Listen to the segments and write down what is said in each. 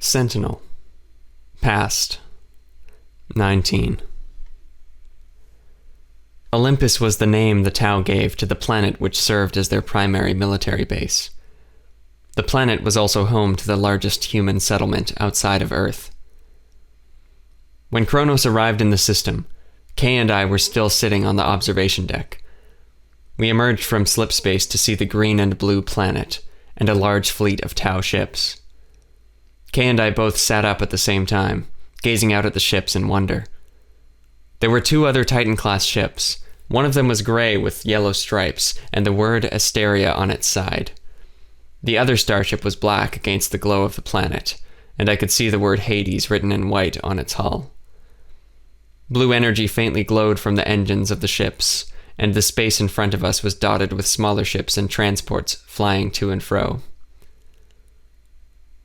Sentinel. Past. 19. Olympus was the name the Tau gave to the planet which served as their primary military base. The planet was also home to the largest human settlement outside of Earth. When Kronos arrived in the system, Kay and I were still sitting on the observation deck. We emerged from slip space to see the green and blue planet and a large fleet of Tau ships. Kay and I both sat up at the same time, gazing out at the ships in wonder. There were 2 other Titan-class ships. One of them was gray with yellow stripes and the word Asteria on its side. The other starship was black against the glow of the planet, and I could see the word Hades written in white on its hull. Blue energy faintly glowed from the engines of the ships, and the space in front of us was dotted with smaller ships and transports flying to and fro.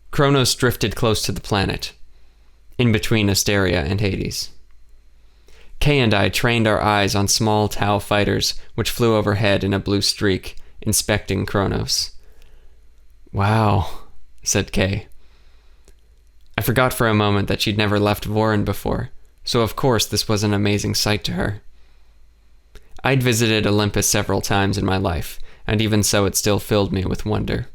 Kronos drifted close to the planet, in between Asteria and Hades. Kay and I trained our eyes on small Tau fighters which flew overhead in a blue streak, inspecting Kronos. "Wow," said Kay. I forgot for a moment that she'd never left Vorin before, so of course this was an amazing sight to her. I'd visited Olympus several times in my life, and even so it still filled me with wonder.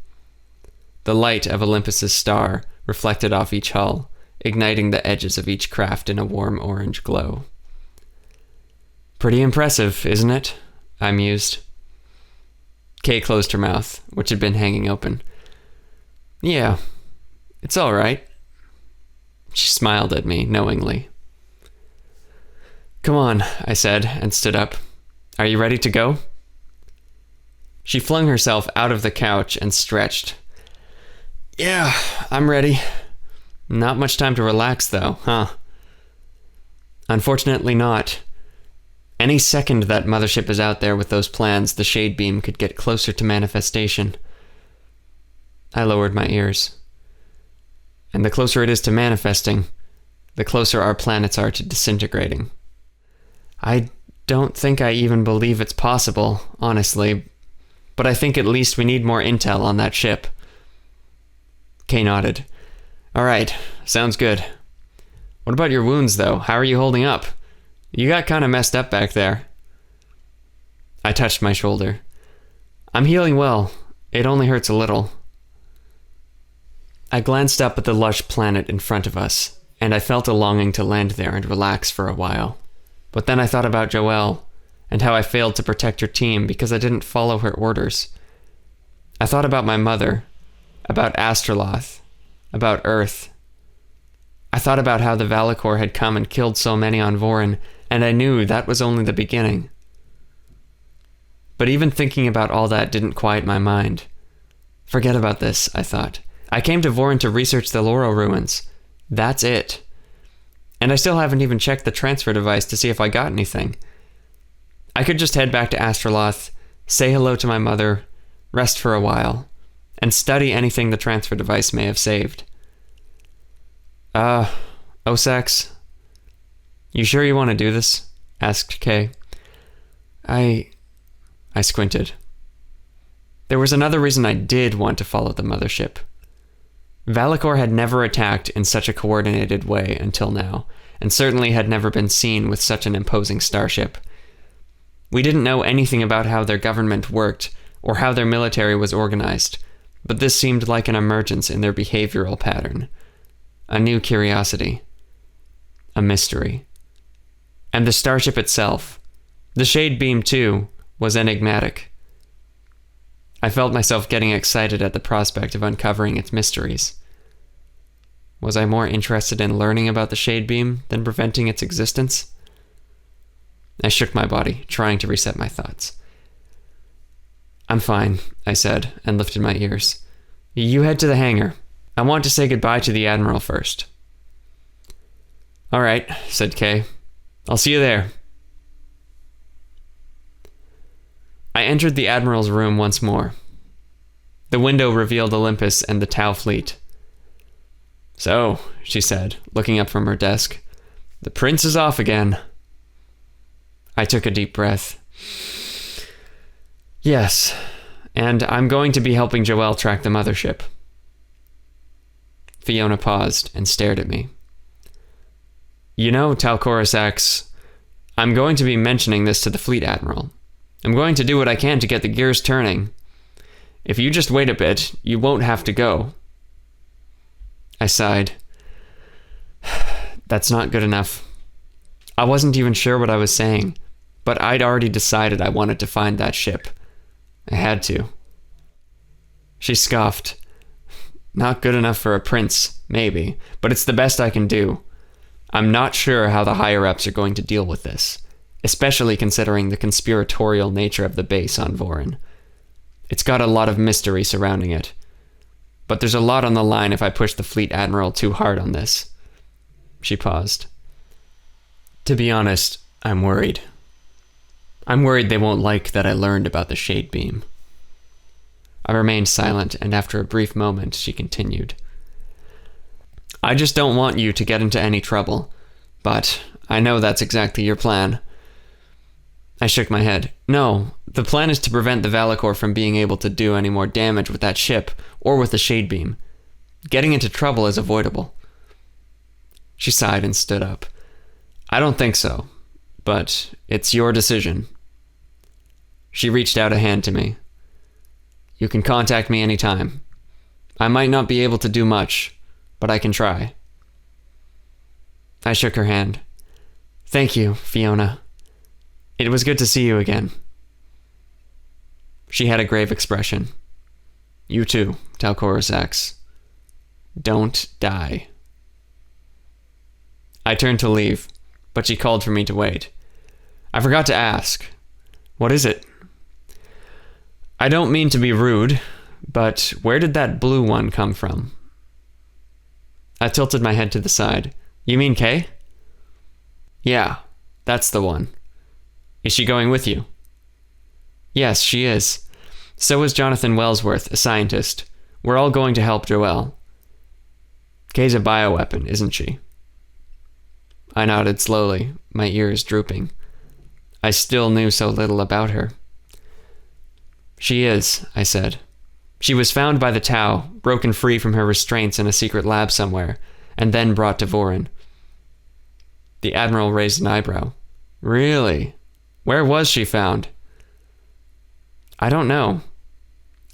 The light of Olympus's star reflected off each hull, igniting the edges of each craft in a warm orange glow. "Pretty impressive, isn't it?" I mused. Kay closed her mouth, which had been hanging open. "Yeah, it's all right." She smiled at me knowingly. "Come on," I said, and stood up. "Are you ready to go?" She flung herself out of the couch and stretched. "Yeah, I'm ready. Not much time to relax, though, huh?" "Unfortunately not. Any second that mothership is out there with those plans, the shade beam could get closer to manifestation." I lowered my ears. "And the closer it is to manifesting, the closer our planets are to disintegrating." "I don't think I even believe it's possible, honestly, but I think at least we need more intel on that ship." Kay nodded. "All right, sounds good. What about your wounds, though? How are you holding up? You got kind of messed up back there." I touched my shoulder. "I'm healing well. It only hurts a little." I glanced up at the lush planet in front of us, and I felt a longing to land there and relax for a while. But then I thought about Joelle, and how I failed to protect her team because I didn't follow her orders. I thought about my mother, about Astroloth, about Earth. I thought about how the Valakor had come and killed so many on Vorin, and I knew that was only the beginning. But even thinking about all that didn't quiet my mind. Forget about this, I thought. I came to Vorin to research the Laurel ruins. That's it. And I still haven't even checked the transfer device to see if I got anything. I could just head back to Astroloth, say hello to my mother, rest for a while, and study anything the transfer device may have saved. Osax, you sure you want to do this?" asked Kay. I squinted. There was another reason I did want to follow the mothership. Valakor had never attacked in such a coordinated way until now, and certainly had never been seen with such an imposing starship. We didn't know anything about how their government worked, or how their military was organized, but this seemed like an emergence in their behavioral pattern. A new curiosity. A mystery. And the starship itself, the shade beam too, was enigmatic. I felt myself getting excited at the prospect of uncovering its mysteries. Was I more interested in learning about the shade beam than preventing its existence? I shook my body, trying to reset my thoughts. "I'm fine," I said, and lifted my ears. "You head to the hangar. I want to say goodbye to the Admiral first." "All right," said Kay. "I'll see you there." I entered the Admiral's room once more. The window revealed Olympus and the Tau fleet. "So," she said, looking up from her desk, "the prince is off again." I took a deep breath. "Yes, and I'm going to be helping Joelle track the mothership." Fiona paused and stared at me. You know, Osax, I'm going to be mentioning this to the Fleet Admiral. I'm going to do what I can to get the gears turning. If you just wait a bit, you won't have to go. I sighed. That's not good enough. I wasn't even sure what I was saying, but I'd already decided I wanted to find that ship. I had to. She scoffed. Not good enough for a prince, maybe, but it's the best I can do. I'm not sure how the higher-ups are going to deal with this, especially considering the conspiratorial nature of the base on Vorin. It's got a lot of mystery surrounding it. But there's a lot on the line if I push the Fleet Admiral too hard on this. She paused. To be honest, I'm worried. I'm worried they won't like that I learned about the Shade Beam. I remained silent, and after a brief moment, she continued. I just don't want you to get into any trouble, but I know that's exactly your plan. I shook my head. No, the plan is to prevent the Valakor from being able to do any more damage with that ship, or with the Shade Beam. Getting into trouble is avoidable. She sighed and stood up. I don't think so, but it's your decision. She reached out a hand to me. You can contact me anytime. I might not be able to do much, but I can try. I shook her hand. Thank you, Fiona. It was good to see you again. She had a grave expression. You too, Osax. Don't die. I turned to leave, but she called for me to wait. I forgot to ask. What is it? I don't mean to be rude, but where did that blue one come from? I tilted my head to the side. You mean Kay? Yeah, that's the one. Is she going with you? Yes, she is. So is Jonathan Wellsworth, a scientist. We're all going to help Joelle. Kay's a bioweapon, isn't she? I nodded slowly, my ears drooping. I still knew so little about her. She is, I said. She was found by the Tau, broken free from her restraints in a secret lab somewhere, and then brought to Vorin. The Admiral raised an eyebrow. Really? Where was she found? I don't know.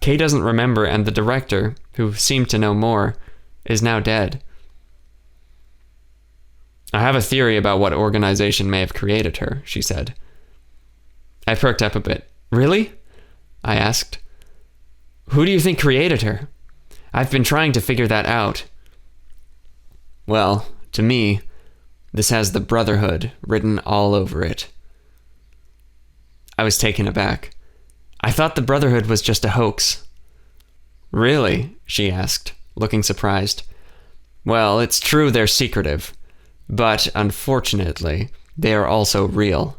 Kay doesn't remember, and the director, who seemed to know more, is now dead. I have a theory about what organization may have created her, she said. I perked up a bit. Really? I asked. Who do you think created her? I've been trying to figure that out. Well, to me, this has the Brotherhood written all over it. I was taken aback. I thought the Brotherhood was just a hoax. Really? She asked, looking surprised. Well, it's true they're secretive, but unfortunately, they are also real.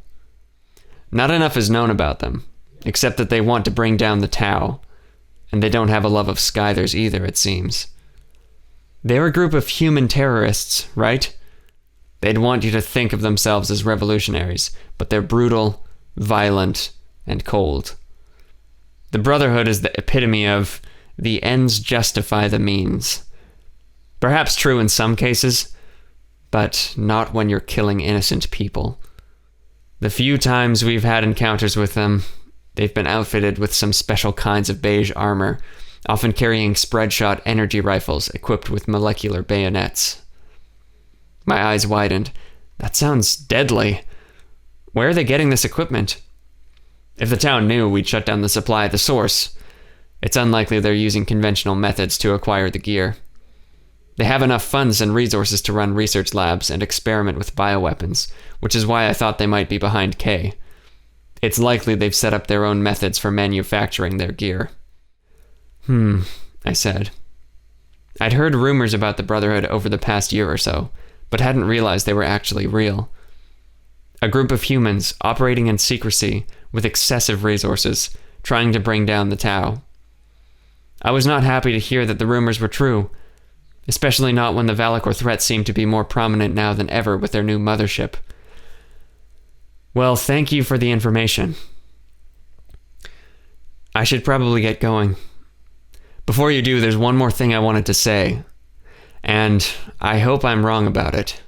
Not enough is known about them, except that they want to bring down the Tau, and they don't have a love of Skythers either, it seems. They're a group of human terrorists, right? They'd want you to think of themselves as revolutionaries, but they're brutal, violent, and cold. The Brotherhood is the epitome of the ends justify the means. Perhaps true in some cases, but not when you're killing innocent people. The few times we've had encounters with them, they've been outfitted with some special kinds of beige armor, often carrying spread-shot energy rifles equipped with molecular bayonets. My eyes widened. That sounds deadly. Where are they getting this equipment? If the town knew, we'd shut down the supply at the source. It's unlikely they're using conventional methods to acquire the gear. They have enough funds and resources to run research labs and experiment with bioweapons, which is why I thought they might be behind Kay. It's likely they've set up their own methods for manufacturing their gear. I said. I'd heard rumors about the Brotherhood over the past year or so, but hadn't realized they were actually real. A group of humans operating in secrecy with excessive resources, trying to bring down the Tau. I was not happy to hear that the rumors were true, especially not when the Valakor threat seemed to be more prominent now than ever with their new mothership. Well, thank you for the information. I should probably get going. Before you do, there's one more thing I wanted to say. And I hope I'm wrong about it.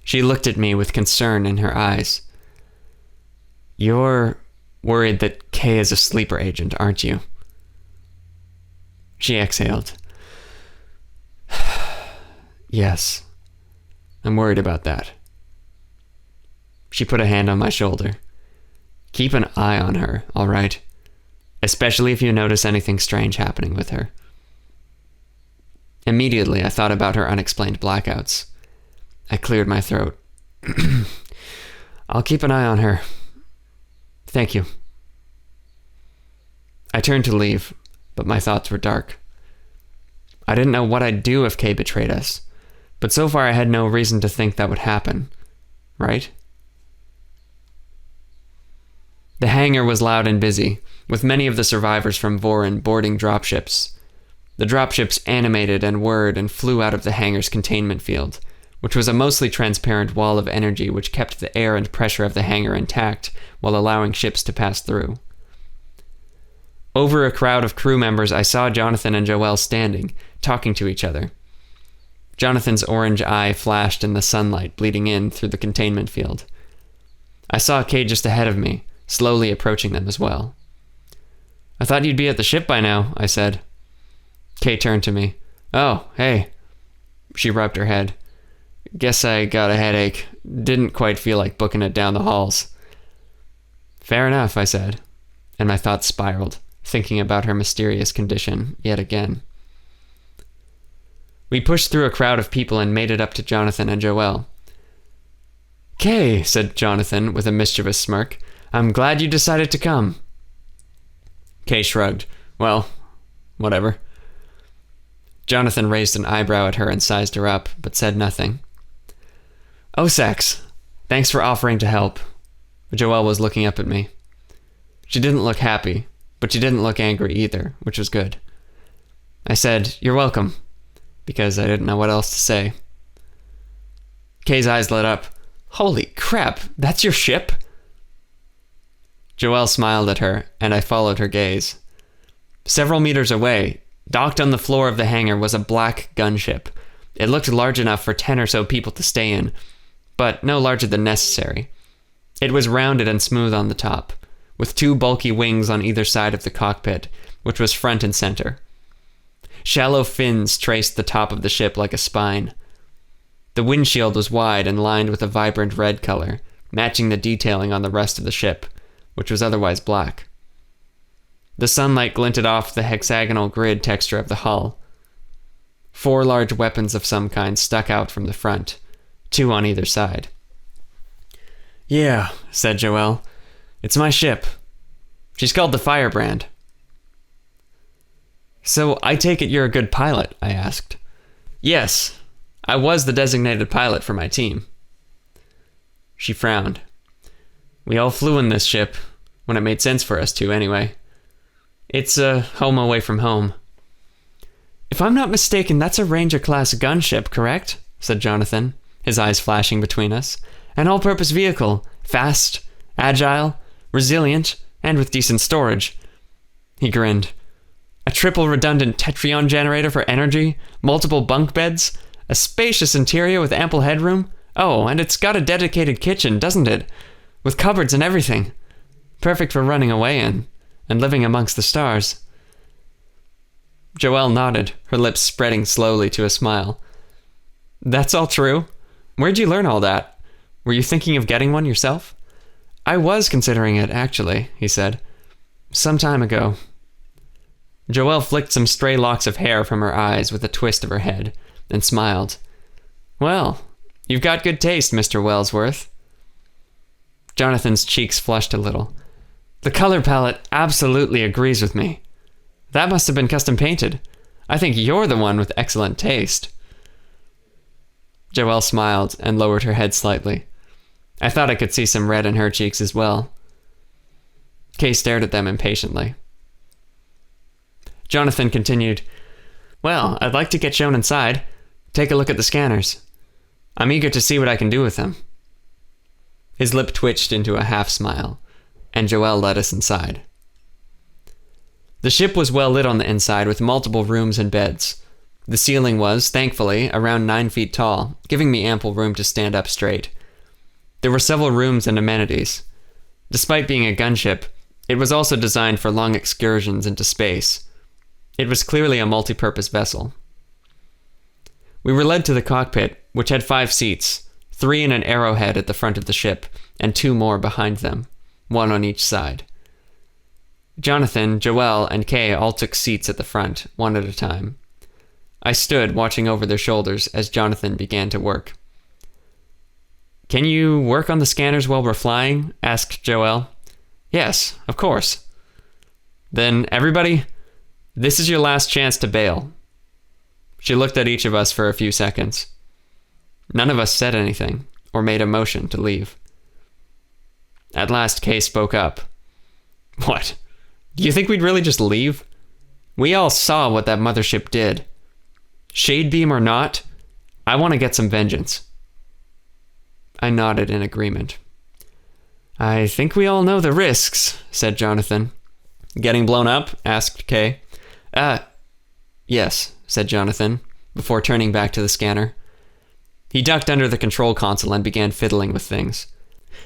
She looked at me with concern in her eyes. You're worried that Kay is a sleeper agent, aren't you? She exhaled. Yes, I'm worried about that. She put a hand on my shoulder. Keep an eye on her, all right? Especially if you notice anything strange happening with her. Immediately, I thought about her unexplained blackouts. I cleared my throat. I'll keep an eye on her. Thank you. I turned to leave, but my thoughts were dark. I didn't know what I'd do if Kay betrayed us, but so far I had no reason to think that would happen, right? The hangar was loud and busy, with many of the survivors from Vorin boarding dropships. The dropships animated and whirred and flew out of the hangar's containment field, which was a mostly transparent wall of energy which kept the air and pressure of the hangar intact while allowing ships to pass through. Over a crowd of crew members, I saw Jonathan and Joelle standing, talking to each other. Jonathan's orange eye flashed in the sunlight bleeding in through the containment field. I saw Kay just ahead of me, slowly approaching them as well. I thought you'd be at the ship by now, I said. Kay turned to me. Oh, hey. She rubbed her head. Guess I got a headache. Didn't quite feel like booking it down the halls. Fair enough, I said, and my thoughts spiraled, thinking about her mysterious condition yet again. We pushed through a crowd of people and made it up to Jonathan and Joelle. Kay, said Jonathan with a mischievous smirk, I'm glad you decided to come. Kay shrugged. Well, whatever. Jonathan raised an eyebrow at her and sized her up, but said nothing. Osax, thanks for offering to help. Joelle was looking up at me. She didn't look happy, but she didn't look angry either, which was good. I said, You're welcome, because I didn't know what else to say. Kay's eyes lit up. Holy crap, that's your ship? Joelle smiled at her, and I followed her gaze. Several meters away, docked on the floor of the hangar, was a black gunship. It looked large enough for 10 or so people to stay in, but no larger than necessary. It was rounded and smooth on the top, with 2 bulky wings on either side of the cockpit, which was front and center. Shallow fins traced the top of the ship like a spine. The windshield was wide and lined with a vibrant red color, matching the detailing on the rest of the ship, which was otherwise black. The sunlight glinted off the hexagonal grid texture of the hull. 4 large weapons of some kind stuck out from the front, 2 on either side. Yeah, said Joelle. It's my ship. She's called the Firebrand. So I take it you're a good pilot, I asked. Yes, I was the designated pilot for my team. She frowned. We all flew in this ship, when it made sense for us to, anyway. It's a home away from home. If I'm not mistaken, that's a Ranger-class gunship, correct? Said Jonathan, his eyes flashing between us. An all-purpose vehicle. Fast, agile, resilient, and with decent storage. He grinned. A triple redundant Tetrion generator for energy, multiple bunk beds, a spacious interior with ample headroom. Oh, and it's got a dedicated kitchen, doesn't it? With cupboards and everything. Perfect for running away in, and living amongst the stars. Joelle nodded, her lips spreading slowly to a smile. That's all true. Where'd you learn all that? Were you thinking of getting one yourself? I was considering it, actually, he said. Some time ago. Joelle flicked some stray locks of hair from her eyes with a twist of her head, and smiled. Well, you've got good taste, Mr. Wellsworth. Jonathan's cheeks flushed a little. The color palette absolutely agrees with me. That must have been custom painted. I think you're the one with excellent taste. Joelle smiled and lowered her head slightly. I thought I could see some red in her cheeks as well. Kay stared at them impatiently. Jonathan continued, Well, I'd like to get shown inside. Take a look at the scanners. I'm eager to see what I can do with them. His lip twitched into a half smile, and Joelle led us inside. The ship was well lit on the inside with multiple rooms and beds. The ceiling was, thankfully, around 9 feet tall, giving me ample room to stand up straight. There were several rooms and amenities. Despite being a gunship, it was also designed for long excursions into space. It was clearly a multi-purpose vessel. We were led to the cockpit, which had 5 seats, 3 in an arrowhead at the front of the ship, and 2 more behind them, 1 on each side. Jonathan, Joelle, and Kay all took seats at the front, 1 at a time. I stood, watching over their shoulders as Jonathan began to work. "Can you work on the scanners while we're flying?" asked Joelle. "Yes, of course." "Then, everybody, this is your last chance to bail." She looked at each of us for a few seconds. None of us said anything, or made a motion to leave. At last, Kay spoke up. "What? Do you think we'd really just leave? We all saw what that mothership did. Shade beam or not, I want to get some vengeance." I nodded in agreement. "I think we all know the risks," said Jonathan. "Getting blown up?" asked Kay. Yes," said Jonathan, before turning back to the scanner. He ducked under the control console and began fiddling with things.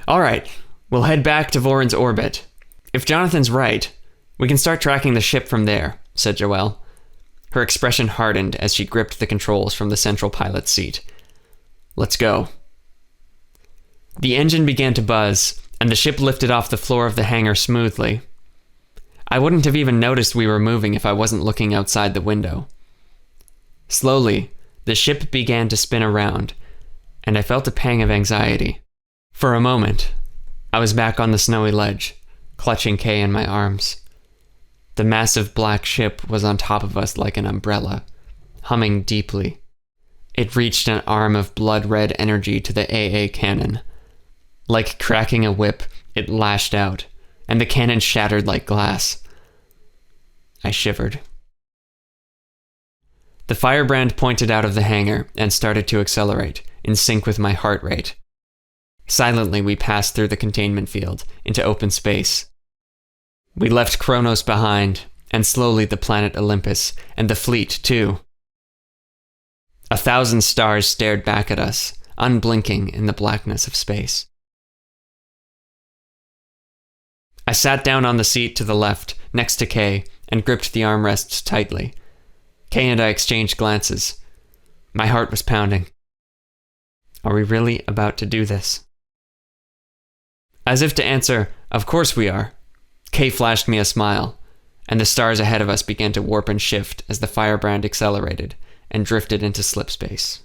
"All right, we'll head back to Voron's orbit. If Jonathan's right, we can start tracking the ship from there," said Joelle. Her expression hardened as she gripped the controls from the central pilot's seat. "Let's go." The engine began to buzz, and the ship lifted off the floor of the hangar smoothly. I wouldn't have even noticed we were moving if I wasn't looking outside the window. Slowly, the ship began to spin around, and I felt a pang of anxiety. For a moment, I was back on the snowy ledge, clutching Kay in my arms. The massive black ship was on top of us like an umbrella, humming deeply. It reached an arm of blood-red energy to the AA cannon. Like cracking a whip, it lashed out, and the cannon shattered like glass. I shivered. The firebrand pointed out of the hangar and started to accelerate, in sync with my heart rate. Silently, we passed through the containment field, into open space. We left Kronos behind, and slowly the planet Olympus, and the fleet, too. 1,000 stars stared back at us, unblinking in the blackness of space. I sat down on the seat to the left, next to Kay, and gripped the armrests tightly. Kay and I exchanged glances. My heart was pounding. Are we really about to do this? As if to answer, "Of course we are," Kay flashed me a smile, and the stars ahead of us began to warp and shift as the firebrand accelerated and drifted into slipspace.